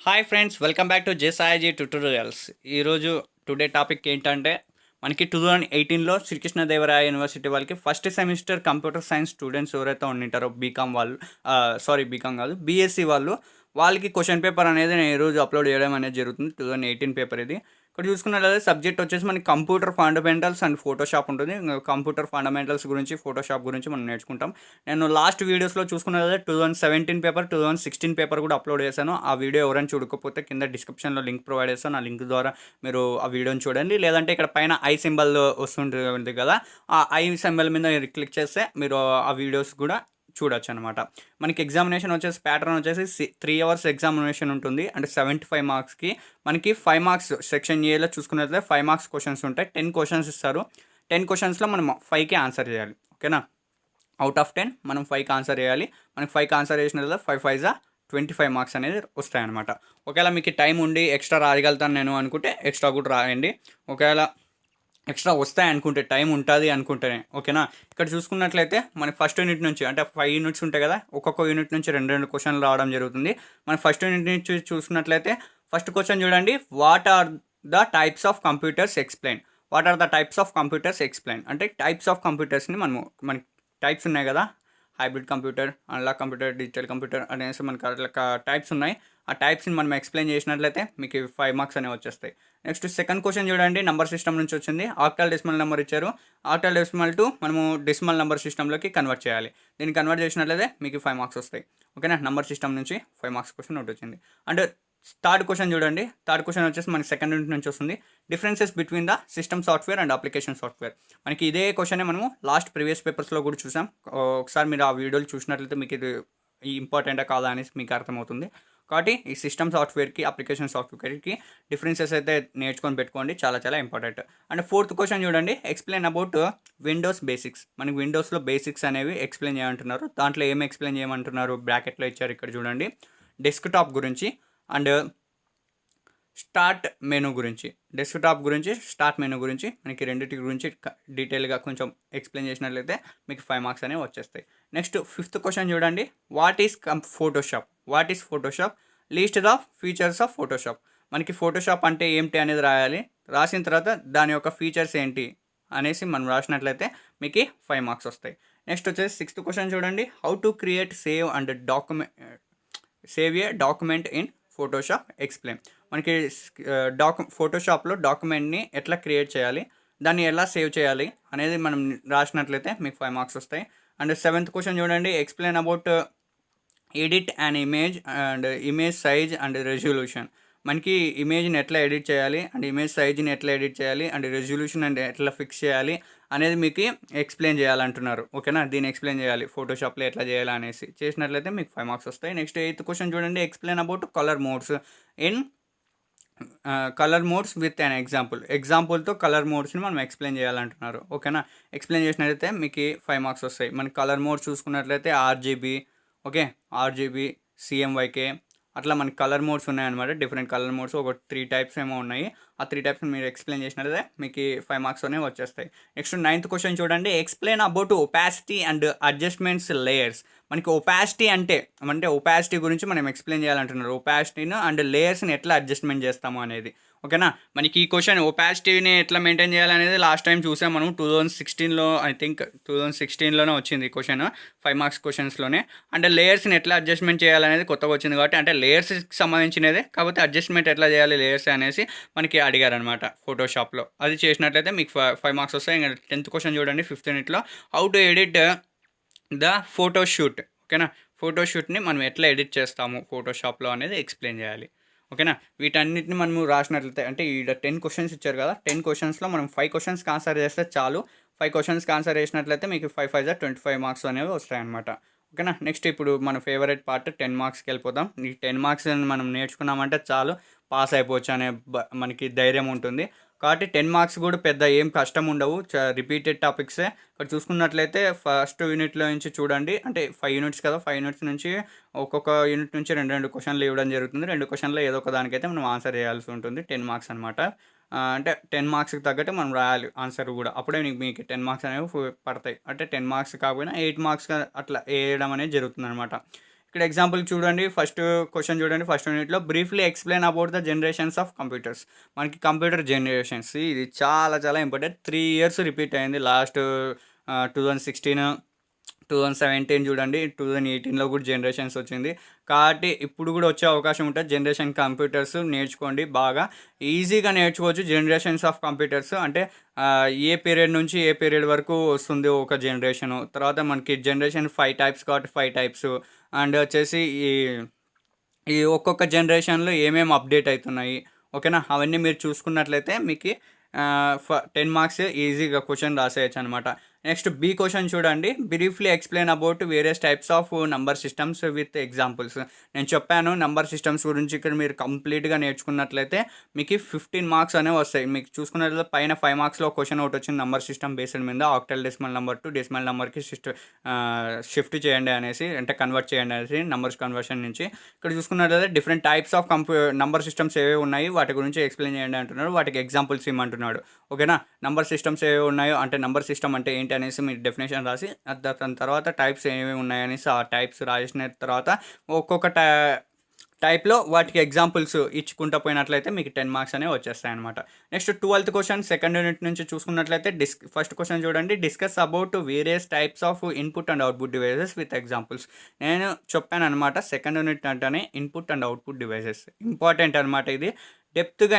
Hi friends, welcome back to జేసాయిజీ tutorials. ఈరోజు today topic ఏంటంటే మనకి 2018లో శ్రీకృష్ణదేవరాయ యూనివర్సిటీ వాళ్ళకి first semester computer science students ఎవరైతే ఉండింటారో బీకామ్ వాళ్ళు, బీకామ్ కాదు బీఎస్సీ వాళ్ళు, వాళ్ళకి క్వశ్చన్ పేపర్ అనేది నేను ఈరోజు అప్లోడ్ చేయడం అనేది జరుగుతుంది. 2018 పేపర్ ఇది. ఇక్కడ చూసుకున్నట్లయితే సబ్జెక్ట్ వచ్చేసి మనకి కంప్యూటర్ ఫండమెంటల్స్ అండ్ ఫోటోషాప్ ఉంటుంది. కంప్యూటర్ ఫండమెంటల్స్ గురించి, ఫోటోషాప్ గురించి మనం నేర్చుకుంటాం. నేను లాస్ట్ వీడియోస్లో చూసుకున్నట్లయితే 2017 పేపర్, 2016 పేపర్ కూడా అప్లోడ్ చేశాను. ఆ వీడియో ఎవరైనా చూడకపోతే కింద డిస్క్రిప్షన్లో లింక్ ప్రొవైడ్ చేస్తాను. ఆ లింక్ ద్వారా మీరు ఆ వీడియోని చూడండి. లేదంటే ఇక్కడ పైన ఐ సింబల్ వస్తుంటుంది కదా, ఆ ఐ సింబల్ మీద మీరు క్లిక్ చేస్తే మీరు ఆ వీడియోస్ కూడా చూడొచ్చు అనమాట. మనకి ఎగ్జామినేషన్ వచ్చేసి ప్యాటర్న్ వచ్చేసి 3 అవర్స్ ఎగ్జామినేషన్ ఉంటుంది. అంటే 75 మార్క్స్కి మనకి 5 మార్క్స్ సెక్షన్ ఏలో చూసుకున్నట్లయితే 5 మార్క్స్ క్వశ్చన్స్ ఉంటాయి. 10 క్వశ్చన్స్ ఇస్తారు. 10 క్వశ్చన్స్లో మనం 5కి ఆన్సర్ చేయాలి. ఓకేనా? అవుట్ ఆఫ్ 10 మనం 5కి ఆన్సర్ చేయాలి. మనకి 5కి ఆన్సర్ చేసిన 5 5 25 మార్క్స్ అనేది వస్తాయన్నమాట. ఒకవేళ మీకు టైం ఉండి ఎక్స్ట్రా రాయగలుగుతాను నేను అనుకుంటే ఎక్స్ట్రా కూడా రాయండి. ఒకవేళ ఎక్స్ట్రా వస్తాయి అనుకుంటే, టైం ఉంటుంది అనుకుంటేనే. ఓకేనా? ఇక్కడ చూసుకున్నట్లయితే మనకి ఫస్ట్ యూనిట్ నుంచి, అంటే 5 యూనిట్స్ ఉంటాయి కదా, ఒక్కొక్క యూనిట్ నుంచి 2 క్వశ్చన్లు రావడం జరుగుతుంది. మన ఫస్ట్ యూనిట్ నుంచి చూసుకున్నట్లయితే ఫస్ట్ క్వశ్చన్ చూడండి. What are the types of computers explain. What are the types of computers explain అంటే టైప్స్ ఆఫ్ కంప్యూటర్స్ని మనకి టైప్స్ ఉన్నాయి కదా, hybrid computer, analogue computer, digital computer అనేసి మనకి అట్లా టైప్స్ ఉన్నాయి. ఆ టైప్స్ని మనం ఎక్స్ప్లెయిన్ చేసినట్లయితే మీకు 5 మార్క్స్ అనేవి వచ్చేస్తాయి. నెక్స్ట్ సెకండ్ క్వశ్చన్ చూడండి. నంబర్ సిస్టమ్ నుంచి వచ్చింది. ఆక్టల్ డెసిమల్ నెంబర్ ఇచ్చారు. ఆక్టల్ డెసిమల్ టు మనము డెసిమల్ నెంబర్ సిస్టంలోకి కన్వర్ట్ చేయాలి. దీన్ని కన్వర్ట్ చేసినట్లయితే మీకు 5 మార్క్స్ వస్తాయి. ఓకేనా? నంబర్ సిస్టమ్ నుంచి 5 మార్క్స్ క్వశ్చన్ ఒకటి వచ్చింది. అండ్ థర్డ్ క్వశ్చన్ చూడండి. థర్డ్ క్వశ్చన్ వచ్చేసి మనకి సెకండ్ యూనిట్ నుంచి వస్తుంది. Differences between the system software and application software. మనకి ఇదే క్వశ్చన్ మనము లాస్ట్ ప్రీవియస్ పేపర్స్లో కూడా చూసాం. ఒకసారి మీరు ఆ వీడియోలు చూసినట్లయితే మీకు ఇది ఇంపార్టెంటా కాదా అనేసి మీకు అర్థమవుతుంది. కాబట్టి ఈ సిస్టమ్ సాఫ్ట్వేర్కి, అప్లికేషన్ సాఫ్ట్వేర్కి డిఫరెన్సెస్ అయితే నేర్చుకొని పెట్టుకోండి. చాలా చాలా ఇంపార్టెంట్. అండ్ ఫోర్త్ క్వశ్చన్ చూడండి. Explain about Windows basics. మనకి విండోస్లో బేసిక్స్ అనేవి ఎక్స్ప్లెయిన్ చేయమంటున్నారు. దాంట్లో ఏమి ఎక్స్ప్లెయిన్ చేయమంటున్నారు బ్రాకెట్లో ఇచ్చారు ఇక్కడ చూడండి. డెస్క్టాప్ గురించి అండ్ స్టార్ట్ మెనూ గురించి. డెస్క్టాప్ గురించి, స్టార్ట్ మెనూ గురించి, మనకి రెండింటి గురించి డీటెయిల్గా కొంచెం ఎక్స్ప్లెయిన్ చేసినట్లయితే మీకు 5 మార్క్స్ అనేవి వచ్చేస్తాయి. నెక్స్ట్ ఫిఫ్త్ క్వశ్చన్ చూడండి. What is Photoshop. What is Photoshop. Least the features of Photoshop. మనకి ఫోటోషాప్ అంటే ఏమిటి అనేది రాయాలి. రాసిన తర్వాత దాని యొక్క ఫీచర్స్ ఏంటి అనేసి మనం రాసినట్లయితే మీకు 5 మార్క్స్ వస్తాయి. నెక్స్ట్ వచ్చేసి సిక్స్త్ క్వశ్చన్ చూడండి. How to create, save and save a document in Photoshop explain. మనకి ఫోటోషాప్లో డాక్యుమెంట్ని ఎట్లా క్రియేట్ చేయాలి, దాన్ని ఎలా సేవ్ చేయాలి అనేది మనం రాసినట్లయితే మీకు 5 మార్క్స్ వస్తాయి. అండ్ సెవెంత్ క్వశ్చన్ చూడండి. Explain about edit and image and image size and resolution. మనకి ఇమేజ్ని ఎట్లా ఎడిట్ చేయాలి అండ్ ఇమేజ్ సైజ్ని ఎట్లా ఎడిట్ చేయాలి అండ్ రెజల్యూషన్ అండ్ ఎట్లా ఫిక్స్ చేయాలి అనేది మీకు ఎక్స్ప్లెయిన్ చేయాలంటున్నారు. ఓకేనా? దీన్ని ఎక్స్ప్లెయిన్ చేయాలి ఫోటోషాప్లో ఎట్లా చేయాలి అనేసి చేసినట్లయితే మీకు 5 మార్క్స్ వస్తాయి. నెక్స్ట్ ఎయిత్ క్వశ్చన్ చూడండి. Explain about colour modes in colour modes with an ఎగ్జాంపుల్తో కలర్ మోడ్స్ని మనం ఎక్స్ప్లెయిన్ చేయాలంటున్నారు. ఓకేనా? ఎక్స్ప్లెయిన్ చేసినట్లయితే మీకు 5 మార్క్స్ వస్తాయి. మనకి కలర్ మోడ్స్ చూసుకున్నట్లయితే ఆర్జీబీ, ఓకే, ఆర్జీబీ, సిఎంవైకే, అట్లా మనకి కలర్ మోడ్స్ ఉన్నాయన్నమాట. డిఫరెంట్ కలర్ మోడ్స్ ఒక 3 టైప్స్ ఏమో ఉన్నాయి. ఆ 3 టైప్స్ మీరు ఎక్స్ప్లెయిన్ చేసినట్లయితే మీకు 5 మార్క్స్ అనేవి వచ్చేస్తాయి. నెక్స్ట్ నైన్త్ క్వశ్చన్ చూడండి. Explain about opacity and adjustments layers. మనకి ఒపాసిటీ అంటే ఒపాసిటీ గురించి మనం ఎక్స్ప్లెయిన్ చేయాలంటున్నారు. ఒపాసిటీని అండ్ లేయర్స్ని ఎట్లా అడ్జస్ట్మెంట్ చేస్తాము అనేది. ఓకేనా? మనకి ఈ క్వశ్చన్ ఒపాసిటీని ఎట్లా మెయింటైన్ చేయాలనేది లాస్ట్ టైం చూసాం మనం. 2016లో ఐ థింక్ 2016లోనే వచ్చింది ఈ క్వశ్చన్. 5 మార్క్స్ క్వశ్చన్స్లోనే. అంటే లేయర్స్ని ఎట్లా అడ్జస్ట్మెంట్ చేయాలనేది కొత్తగా వచ్చింది కాబట్టి, అంటే లేయర్స్కి సంబంధించినదే కాకపోతే అడ్జస్ట్మెంట్ ఎట్లా చేయాలి లేయర్స్ అనేసి మనకి అడిగారనమాట ఫోటోషాప్లో. అది చేసినట్లయితే మీకు 5 మార్క్స్ వస్తాయి. ఇంకా 10th క్వశ్చన్ చూడండి. 5th యూనిట్లో how to edit the photoshoot. ఓకేనా? ఫోటోషూట్ని మనం ఎట్లా ఎడిట్ చేస్తాము ఫోటోషాప్లో అనేది ఎక్స్ప్లెయిన్ చేయాలి. ఓకేనా? వీటన్నిటిని మనము రాసినట్లయితే, అంటే ఇక్కడ 10 క్వశ్చన్స్ ఇచ్చారు కదా, 10 క్వశ్చన్స్లో మనం 5 క్వశ్చన్స్కి ఆన్సర్ చేస్తే చాలు. 5 క్వశ్చన్స్కి ఆన్సర్ చేసినట్లయితే మీకు 5 5 25 మార్క్స్ అనేవి వస్తాయన్నమాట. ఓకేనా? నెక్స్ట్ ఇప్పుడు మన ఫేవరెట్ పార్ట్ 10 మార్క్స్కి వెళ్ళిపోతాం. ఈ 10 మార్క్స్ మనం నేర్చుకున్నామంటే చాలు, పాస్ అయిపోవచ్చు అనే మనకి ధైర్యం ఉంటుంది. కాబట్టి 10 మార్క్స్ కూడా పెద్ద ఏం కష్టం ఉండవు. రిపీటెడ్ టాపిక్సే. ఇక్కడ చూసుకున్నట్లయితే ఫస్ట్ యూనిట్లో నుంచి చూడండి. అంటే 5 యూనిట్స్ కదా, 5 యూనిట్స్ నుంచి ఒక్కొక్క యూనిట్ నుంచి 2 క్వశ్చన్లు ఇవ్వడం జరుగుతుంది. 2 క్వశ్చన్లో ఏదో ఒక దానికైతే మనం ఆన్సర్ చేయాల్సి ఉంటుంది. 10 మార్క్స్ అనమాట. అంటే 10 మార్క్స్కి తగ్గట్టు మనం రాయాలి ఆన్సర్ కూడా. అప్పుడే మీకు 10 మార్క్స్ అనేవి పడతాయి. అంటే 10 మార్క్స్ కాకపోయినా 8 మార్క్స్ అట్లా వేయడం అనేది జరుగుతుంది అనమాట. ఇక్కడ ఎగ్జాంపుల్ చూడండి. ఫస్ట్ క్వశ్చన్ చూడండి. ఫస్ట్ యూనిట్లో briefly explain about the generations of computers. మనకి కంప్యూటర్ జనరేషన్స్ ఇది చాలా చాలా ఇంపార్టెంట్. 3 ఇయర్స్ రిపీట్ అయింది. లాస్ట్ 2016, 2017 చూడండి. 2018లో కూడా జనరేషన్స్ వచ్చింది. కాబట్టి ఇప్పుడు కూడా వచ్చే అవకాశం ఉంటుంది. జనరేషన్ కంప్యూటర్స్ నేర్చుకోండి. బాగా ఈజీగా నేర్చుకోవచ్చు. జనరేషన్స్ ఆఫ్ కంప్యూటర్స్ అంటే ఏ పీరియడ్ నుంచి ఏ పీరియడ్ వరకు వస్తుంది ఒక జనరేషను. తర్వాత మనకి జనరేషన్ 5 టైప్స్ కాబట్టి 5 టైప్స్. అండ్ వచ్చేసి ఈ ఒక్కొక్క జనరేషన్లో ఏమేమి అప్డేట్ అవుతున్నాయి, ఓకేనా, అవన్నీ మీరు చూసుకున్నట్లయితే మీకు 10 మార్క్స్ ఈజీగా క్వశ్చన్ రాసేయచ్చు అనమాట. నెక్స్ట్ బి క్వశ్చన్ చూడండి. Briefly explain about various types of number systems with examples. నేను చెప్పాను నంబర్ సిస్టమ్స్ గురించి. ఇక్కడ మీరు కంప్లీట్గా నేర్చుకున్నట్లయితే మీకు 15 మార్క్స్ అనేవి వస్తాయి. మీకు చూసుకున్నట్లయితే పైన 5 మార్క్స్లో క్వశ్చన్ ఒకటి వచ్చింది నంబర్ సిస్టమ్ బేస్డ్ మీద. Octal decimal number to decimal నెంబర్కి షిఫ్ట్ చేయండి అనేసి, అంటే కన్వర్ట్ చేయండి అనేసి నంబర్స్ కన్వర్షన్ నుంచి. ఇక్కడ చూసుకున్నట్లయితే different types of number systems ఏవేవి ఉన్నాయి వాటి గురించి ఎక్స్ప్లెయిన్ చేయండి అంటున్నారు. వాటికి ఎగ్జాంపుల్స్ ఇవ్వమంటున్నాడు. ఓకేనా. నంబర్ సిస్టమ్స్ ఏవి ఉన్నాయో అంటే నంబర్ సిస్టమ్ అంటే ఏంటి అనేసి మీరు డెఫినేషన్ రాసి దాని తర్వాత టైప్స్ ఏమేమి ఉన్నాయనేసి ఆ టైప్స్ రాసిన తర్వాత ఒక్కొక్క టైప్లో వాటికి ఎగ్జాంపుల్స్ ఇచ్చుకుంటూ పోయినట్లయితే మీకు 10 మార్క్స్ అనేవి వచ్చేస్తాయి అనమాట. Next 12th question second unit నుంచి చూసుకున్నట్లయితే ఫస్ట్ క్వశ్చన్ చూడండి. Discuss about various types of input and output devices with examples. నేను చెప్పాను అనమాట సెకండ్ యూనిట్ అంటేనే input and output devices important అనమాట. ఇది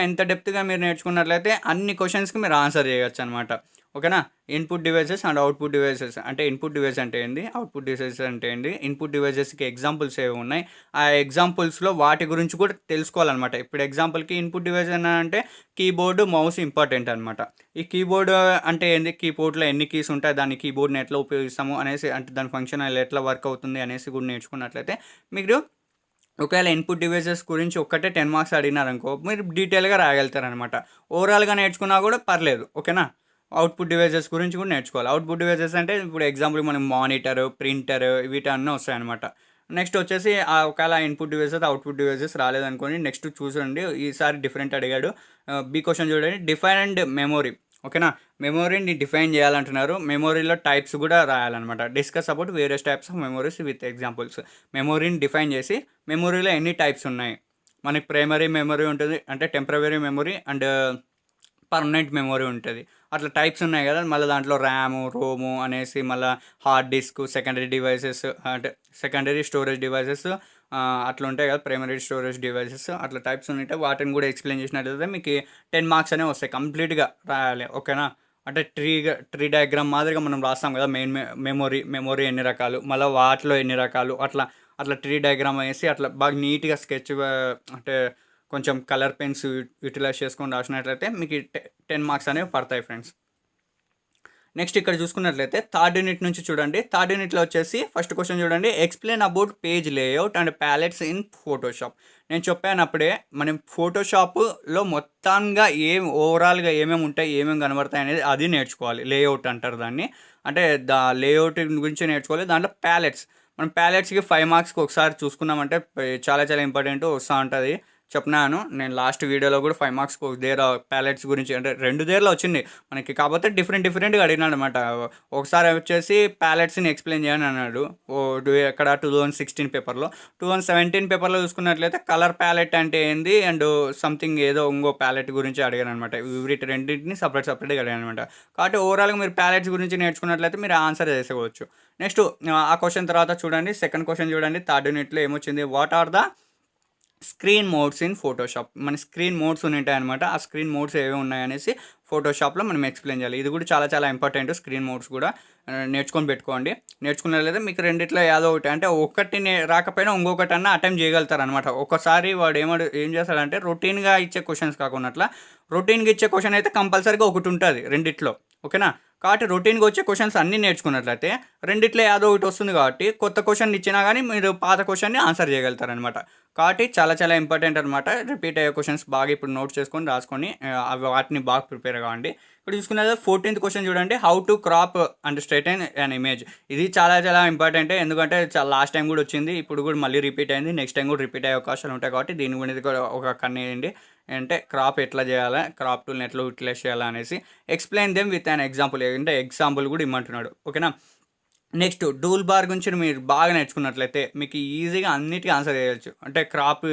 ఎంత డెప్త్గా మీరు నేర్చుకున్నట్లయితే అన్ని క్వశ్చన్స్కి మీరు ఆన్సర్ చేయొచ్చు అనమాట. ఓకేనా. Input devices and output devices అంటే ఇన్పుట్ డివైస్ అంటే ఏంటి, అవుట్పుట్ డివైసెస్ అంటే ఏంటి, ఇన్పుట్ డివైసెస్కి ఎగ్జాంపుల్స్ ఏవి ఉన్నాయి, ఆ ఎగ్జాంపుల్స్లో వాటి గురించి కూడా తెలుసుకోవాలన్నమాట. ఇప్పుడు ఎగ్జాంపుల్కి ఇన్పుట్ డివైస్ అంటే కీబోర్డు, మౌస్ ఇంపార్టెంట్ అనమాట. ఈ కీబోర్డ్ అంటే ఏంది, కీబోర్డ్లో ఎన్ని కీస్ ఉంటాయి, దాన్ని కీబోర్డ్ని ఎట్లా ఉపయోగిస్తాము అనేసి, అంటే దాని ఫంక్షన్ ఎట్లా వర్క్ అవుతుంది అనేసి కూడా నేర్చుకున్నట్లయితే మీరు ఒకవేళ ఇన్పుట్ డివైసెస్ గురించి ఒక్కటే 10 మార్క్స్ అడిగినారనుకో మీరు డీటెయిల్గా రాయగలుగుతారనమాట. ఓవరాల్గా నేర్చుకున్నా కూడా పర్లేదు. ఓకేనా. అవుట్పుట్ డివైసెస్ గురించి కూడా నేర్చుకోవాలి. అవుట్పుట్ డివైసెస్ అంటే ఇప్పుడు ఎగ్జాంపుల్ మనం మానిటర్, ప్రింటర్ వీటన్నీ వస్తాయన్నమాట. నెక్స్ట్ వచ్చేసి ఒకవేళ ఇన్పుట్ డివైసెస్ అవుట్పుట్ డివైసెస్ రాలేదనుకోండి, నెక్స్ట్ చూసండి. ఈసారి డిఫరెంట్ అడిగాడు. బి క్వశ్చన్ చూడండి. Defined memory. ఓకేనా. మెమొరీని డిఫైన్ చేయాలంటున్నారు. మెమొరీలో టైప్స్ కూడా రాయాలన్నమాట. Discuss about various types of memories with examples. మెమొరీని డిఫైన్ చేసి మెమొరీలో ఎన్ని టైప్స్ ఉన్నాయి. మనకి ప్రైమరీ మెమొరీ ఉంటుంది, అంటే temporary memory and permanent memory ఉంటుంది. అట్లా టైప్స్ ఉన్నాయి కదా. మళ్ళీ దాంట్లో ర్యాము, రోము అనేసి, మళ్ళీ హార్డ్ డిస్క్, సెకండరీ డివైసెస్ అంటే సెకండరీ స్టోరేజ్ డివైసెస్ అట్లా ఉంటాయి కదా. ప్రైమరీ స్టోరేజ్ డివైసెస్ అట్లా టైప్స్ ఉంటాయి. వాటిని కూడా ఎక్స్ప్లెయిన్ చేసినట్లయితే మీకు 10 మార్క్స్ అనేవి వస్తాయి. కంప్లీట్గా రాయాలి. ఓకేనా. అంటే ట్రీ డయాగ్రామ్ మాదిరిగా మనం రాస్తాం కదా. మెయిన్ మెమొరీ ఎన్ని రకాలు, మళ్ళీ వాటిలో ఎన్ని రకాలు, అట్లా అట్లా ట్రీ డయాగ్రామ్ వేసి అట్లా బాగా నీట్గా స్కెచ్ అంటే కొంచెం కలర్ పెన్స్ యూటిలైజ్ చేసుకొని రాసినట్లయితే మీకు 10 మార్క్స్ అనేవి పడతాయి ఫ్రెండ్స్. నెక్స్ట్ ఇక్కడ చూసుకున్నట్లయితే థర్డ్ యూనిట్ నుంచి చూడండి. థర్డ్ యూనిట్లో వచ్చేసి ఫస్ట్ క్వశ్చన్ చూడండి. Explain about page layout and palettes in Photoshop. నేను చెప్పాను అప్పుడే, మనం ఫోటోషాప్లో మొత్తంగా ఓవరాల్గా ఏమేమి ఉంటాయి, ఏమేమి కనబడతాయి అనేది అది నేర్చుకోవాలి. లేఅవుట్ అంటారు దాన్ని. అంటే లేఅవుట్ గురించి నేర్చుకోవాలి. దాంట్లో ప్యాలెట్స్, మనం ప్యాలెట్స్కి 5 మార్క్స్కి ఒకసారి చూసుకున్నామంటే చాలా చాలా ఇంపార్టెంట్ వస్తూ ఉంటుంది. చెప్పినాను నేను లాస్ట్ వీడియోలో కూడా 5 మార్క్స్కి ఒక దేర్ ప్యాలెట్స్ గురించి, అంటే 2 దేర్లో వచ్చింది మనకి. కాకపోతే డిఫరెంట్గా అడిగినాడు అనమాట. ఒకసారి వచ్చేసి ప్యాలెట్స్ని ఎక్స్ప్లెయిన్ చేయని అన్నాడు. ఎక్కడ 2016 పేపర్లో. 2017 పేపర్లో చూసుకున్నట్లయితే కలర్ ప్యాలెట్ అంటే ఏంది అండ్ సంథింగ్ ఏదో ఇంకో ప్యాలెట్ గురించి అడిగాను అనమాట. వీటి రెండింటిని సపరేట్గా అడిగాను అనమాట. కాబట్టి ఓవరాల్గా మీరు ప్యాలెట్స్ గురించి నేర్చుకున్నట్లయితే మీరు ఆన్సర్ చేసుకోవచ్చు. నెక్స్ట్ ఆ క్వశ్చన్ తర్వాత చూడండి. సెకండ్ క్వశ్చన్ చూడండి. థర్డ్ యూనిట్లో ఏమొచ్చింది. What are the screen modes in Photoshop. మన స్క్రీన్ మోడ్స్ ఉంటాయి అనమాట. ఆ స్క్రీన్ మోడ్స్ ఏవి ఉన్నాయనేసి ఫోటోషాప్లో మనం ఎక్స్ప్లెయిన్ చేయాలి. ఇది కూడా చాలా చాలా ఇంపార్టెంట్. స్క్రీన్ మోడ్స్ కూడా నేర్చుకొని పెట్టుకోండి. నేర్చుకున్నట్లయితే మీకు రెండిట్లో ఏదో ఒకటి, అంటే ఒకటి రాకపోయినా ఇంకొకటి అన్న అటెంప్ట్ చేయగలుగుతారు అనమాట. ఒకసారి వాడు ఏం చేస్తాడంటే రొటీన్గా ఇచ్చే క్వశ్చన్స్ కాకుండా రొటీన్గా ఇచ్చే క్వశ్చన్ అయితే కంపల్సరీగా ఒకటి ఉంటుంది రెండిట్లో. ఓకేనా. కాబట్టి రొటీన్గా వచ్చే క్వశ్చన్స్ అన్నీ నేర్చుకున్నట్లయితే రెండిట్లో ఏదో ఒకటి వస్తుంది. కాబట్టి కొత్త క్వశ్చన్ ఇచ్చినా కానీ మీరు పాత క్వశ్చన్ని ఆన్సర్ చేయగలుగుతారనమాట. కాబట్టి చాలా చాలా ఇంపార్టెంట్ అనమాట. రిపీట్ అయ్యే క్వశ్చన్స్ బాగా ఇప్పుడు నోట్ చేసుకొని రాసుకొని అవి వాటిని బాగా ప్రిపేర్ కావండి. ఇప్పుడు చూసుకున్నది 14th క్వశ్చన్ చూడండి. How to crop and straighten an image. ఇది చాలా చాలా ఇంపార్టెంట్. ఎందుకంటే లాస్ట్ టైం కూడా వచ్చింది, ఇప్పుడు కూడా మళ్ళీ రిపీట్ అయింది, నెక్స్ట్ టైం కూడా రిపీట్ అయ్యే అవకాశాలు ఉంటాయి. కాబట్టి దీని గురించి కూడా ఒక కన్నేయండి. అంటే క్రాప్ ఎట్లా చేయాలా, క్రాప్ టూల్ని ఎట్లా యూటిలైజ్ చేయాలా అనేసి explain them with an example. అంటే ఎగ్జాంపుల్ కూడా ఇమ్మంటున్నాడు. ఓకేనా. నెక్స్ట్ డూల్ బార్ గురించి మీరు బాగా నేర్చుకున్నట్లయితే మీకు ఈజీగా అన్నిటికీ ఆన్సర్ చేయొచ్చు. అంటే క్రాప్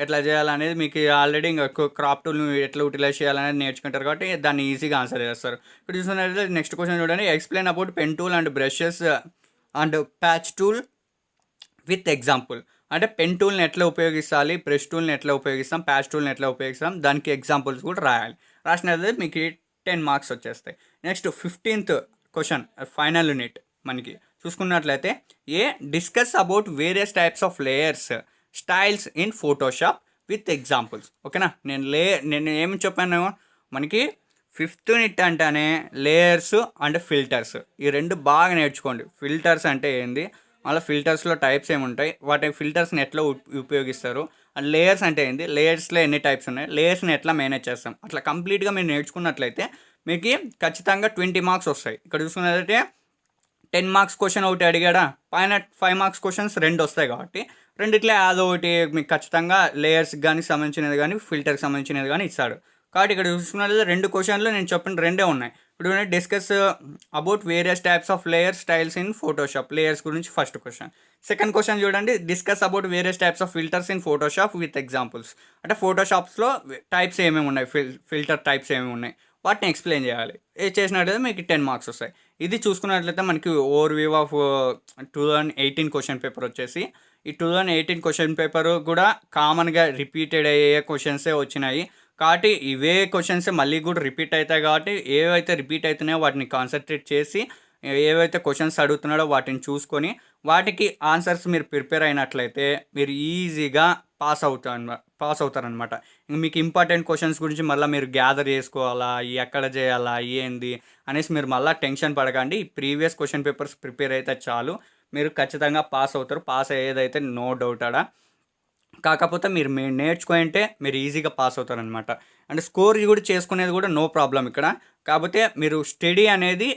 ఎట్లా చేయాలనేది మీకు ఆల్రెడీ ఇంకా క్రాప్ టూల్‌ని ఎట్లా యుటిలైజ్ చేయాలనేది నేర్చుకుంటారు కాబట్టి దాన్ని ఈజీగా ఆన్సర్ చేస్తారు. ఇప్పుడు చూస్తున్నట్లయితే నెక్స్ట్ క్వెషన్ చూడండి. Explain about pen tool and brushes and patch tool with example. అంటే పెన్ టూల్‌ని ఎట్లా ఉపయోగించాలి, బ్రష్ టూల్‌ని ఎట్లా ఉపయోగిస్తాం, ప్యాచ్ టూల్‌ని ఎట్లా ఉపయోగిస్తాం, దానికి ఎగ్జాంపుల్స్ కూడా రాయాలి. రాసినట్లయితే మీకు 10 మార్క్స్ వచ్చేస్తాయి. నెక్స్ట్ 15థ్ క్వెషన్ ఫైనల్ యూనిట్ మనకి చూసుకున్నట్లయితే discuss about various types of layers styles in Photoshop with examples. ఓకేనా. నేను ఏమి చెప్పాను మనకి ఫిఫ్త్ యూనిట్ అంటేనే లేయర్స్ అండ్ ఫిల్టర్స్ ఈ రెండు బాగా నేర్చుకోండి. ఫిల్టర్స్ అంటే ఏంది, మళ్ళీ ఫిల్టర్స్లో టైప్స్ ఏముంటాయి, వాటి ఫిల్టర్స్ని ఎట్లా ఉపయోగిస్తారు, అండ్ లేయర్స్ అంటే ఏంది, లేయర్స్లో ఎన్ని టైప్స్ ఉన్నాయి, లేయర్స్ని ఎట్లా మేనేజ్ చేస్తాం, అట్లా కంప్లీట్గా మీరు నేర్చుకున్నట్లయితే మీకు ఖచ్చితంగా 20 మార్క్స్ వస్తాయి. ఇక్కడ చూసుకున్నట్లయితే 10 మార్క్స్ క్వశ్చన్ ఒకటి అడిగాడా, పైన 5 మార్క్స్ క్వశ్చన్స్ 2 వస్తాయి కాబట్టి రెండిట్లో యాదో ఒకటి మీకు ఖచ్చితంగా లేయర్స్కి కానీ సంబంధించినది కానీ ఫిల్టర్కి సంబంధించినది కానీ ఇస్తాడు. కాబట్టి ఇక్కడ చూసుకున్నట్లయితే 2 క్వశ్చన్లు నేను చెప్పిన రెండే ఉన్నాయి. ఇప్పుడు discuss about various types of layer styles in Photoshop, layers గురించి ఫస్ట్ క్వశ్చన్. సెకండ్ క్వశ్చన్ చూడండి, discuss about various types of filters in Photoshop with examples. అంటే ఫోటోషాప్స్లో టైప్స్ ఏమేమి ఉన్నాయి, ఫిల్టర్ టైప్స్ ఏమేమి ఉన్నాయి వాటిని ఎక్స్ప్లెయిన్ చేయాలి. ఇది చేసినట్లయితే మీకు 10 మార్క్స్ వస్తాయి. ఇది చూసుకున్నట్లయితే మనకి over view of 2018 question paper వచ్చేసి, ఈ 2018 క్వశ్చన్ పేపర్ కూడా కామన్గా రిపీటెడ్ అయ్యే క్వశ్చన్సే వచ్చినాయి. కాబట్టి ఇవే క్వశ్చన్స్ మళ్ళీ కూడా రిపీట్ అవుతాయి కాబట్టి ఏవైతే రిపీట్ అవుతున్నాయో వాటిని కాన్సన్ట్రేట్ చేసి ఏవైతే క్వశ్చన్స్ అడుగుతున్నాడో వాటిని చూసుకొని వాటికి ఆన్సర్స్ మీరు ప్రిపేర్ అయినట్లయితే మీరు ఈజీగా పాస్ అవుతారనమాట. మీకు ఇంపార్టెంట్ క్వశ్చన్స్ గురించి మళ్ళీ మీరు గ్యాదర్ చేసుకోవాలా, ఎక్కడ చేయాలా, ఏంది అనేసి మీరు మళ్ళీ టెన్షన్ పడకండి. ఈ ప్రీవియస్ క్వశ్చన్ పేపర్స్ ప్రిపేర్ అయితే చాలు, మీరు ఖచ్చితంగా పాస్ అవుతారు. పాస్ అయ్యేదైతే నో డౌట్ ఆడ. కాకపోతే మీరు నేర్చుకుంటే మీరు ఈజీగా పాస్ అవుతారనమాట. అండ్ స్కోర్ కూడా చేసుకునేది కూడా నో ప్రాబ్లం ఇక్కడ. కాకపోతే మీరు స్టడీ అనేది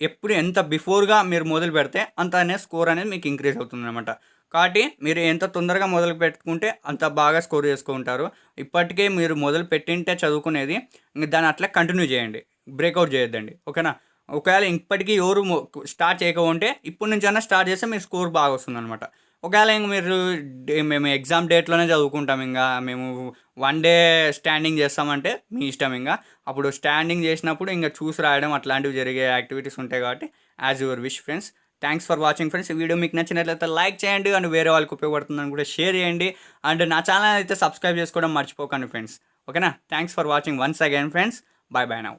ఎప్పుడు ఎంత బిఫోర్గా మీరు మొదలు పెడితే అంత అనేది స్కోర్ అనేది మీకు ఇంక్రీజ్ అవుతుందన్నమాట. కాబట్టి మీరు ఎంత తొందరగా మొదలు పెట్టుకుంటే అంత బాగా స్కోర్ చేసుకుంటారు. ఇప్పటికే మీరు మొదలు పెట్టింటే చదువుకునేది దాన్ని అట్లా కంటిన్యూ చేయండి, బ్రేక్అవుట్ చేయొద్దండి. ఓకేనా. ఒకవేళ ఇప్పటికీ ఎవరు స్టార్ట్ చేయకపోతే ఇప్పటి నుంచైనా స్టార్ట్ చేస్తే మీ స్కోర్ బాగా వస్తుందన్నమాట. ఒకవేళ ఇంక మీరు మేము ఎగ్జామ్ డేట్లోనే చదువుకుంటాం, ఇంకా మేము 1 డే స్టాండింగ్ చేస్తామంటే మీ ఇష్టం. ఇంకా అప్పుడు స్టాండింగ్ చేసినప్పుడు ఇంకా చూసి రాయడం అట్లాంటివి జరిగే యాక్టివిటీస్ ఉంటాయి కాబట్టి as your wish friends. Thanks for watching friends. ఈ వీడియో మీకు నచ్చినట్లయితే లైక్ చేయండి అండ్ వేరే వాళ్ళకి ఉపయోగపడుతుందని కూడా షేర్ చేయండి. అండ్ నా ఛానల్ అయితే సబ్స్క్రైబ్ చేసుకోవడం మర్చిపోకండి ఫ్రెండ్స్. ఓకేనా. Thanks for watching once again friends. Bye bye now.